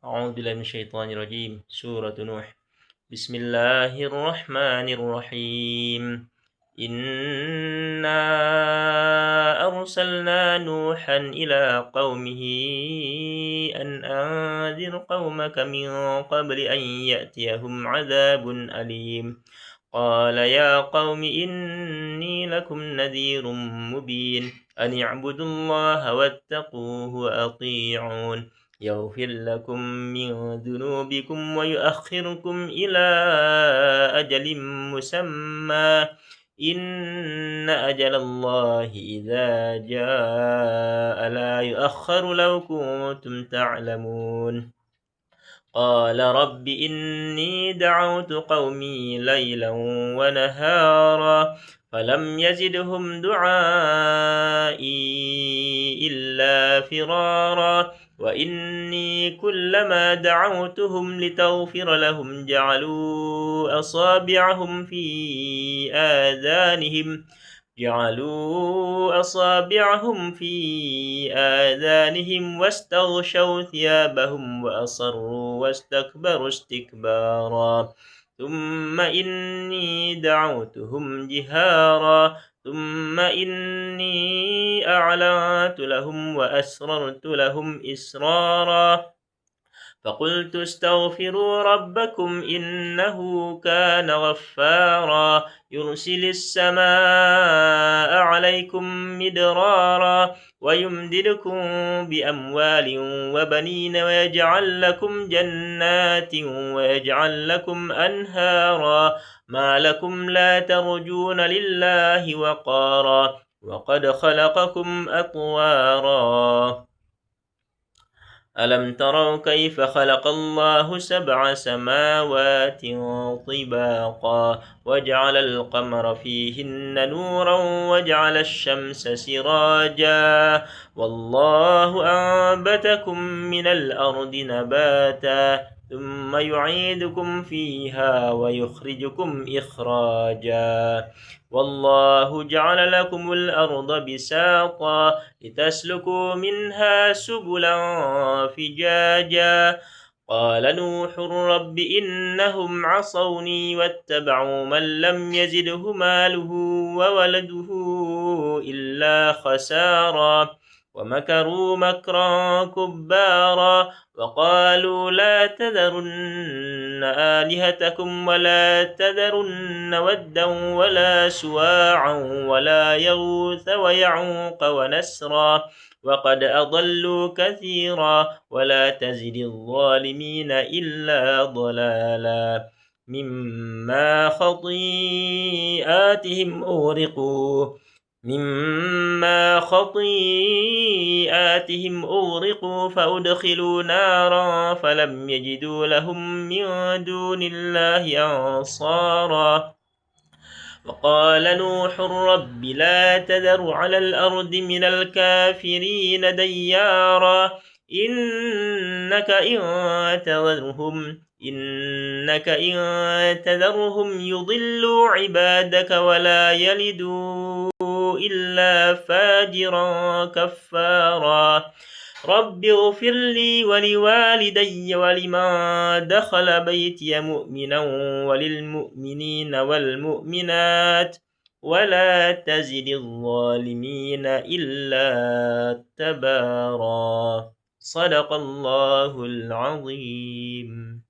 أعوذ بالله من الشيطان الرجيم. سورة نوح. بسم الله الرحمن الرحيم. إنا أرسلنا نوحا إلى قومه أن أنذر قومك من قبل أن يأتيهم عذاب أليم. قال يا قوم إني لكم نذير مبين أن اعبدوا الله واتقوه وأطيعون يغفر لكم من ذنوبكم ويؤخركم إلى أجل مسمى إن أجل الله إذا جاء لا يؤخر لو كنتم تعلمون. قال رب إني دعوت قومي ليلا ونهارا فلم يزدهم دعائي إلا فرارا وإني كلما دعوتهم لتغفر لهم جعلوا أصابعهم في آذانهم واستغشوا ثيابهم وأصروا واستكبروا استكبارا ثم إني دعوتهم جهارا ثم إني أعلنت لهم وأسررت لهم إسرارا فقلت استغفروا ربكم إنه كان غفارا يرسل السماء عليكم مدرارا ويمددكم بأموال وبنين ويجعل لكم جنات ويجعل لكم أنهارا ما لكم لا ترجون لله وقارا وقد خلقكم أطوارا ألم تروا كيف خلق الله 7 سماوات طباقا وجعل القمر فيهن نورا وجعل الشمس سراجا والله أنبتكم من الأرض نباتا ثم يعيدكم فيها ويخرجكم إخراجا والله جعل لكم الأرض بساطا لتسلكوا منها سبلا فجاجا قال نوح رب إنهم عصوني واتبعوا من لم يزده ماله وولده إلا خسارا ومكروا مكرا كبارا وقالوا لا تذرن آلهتكم ولا تذرن ودا ولا سواعا ولا يغوث ويعوق ونسرا وقد أضلوا كثيرا ولا تزد الظالمين إلا ضلالا مما خطيئاتهم أغرقوا فأدخلوا نارا فلم يجدوا لهم من دون الله أنصارا وقال نوح رب لا تذر على الأرض من الكافرين ديارا إنك إن تذرهم يضلوا عبادك ولا يلدوا إلا فاجرا كفارا رب اغفر لي ولوالدي ولمن دخل بيتي مؤمنا وللمؤمنين والمؤمنات ولا تزد الظالمين إلا تبارا. صدق الله العظيم.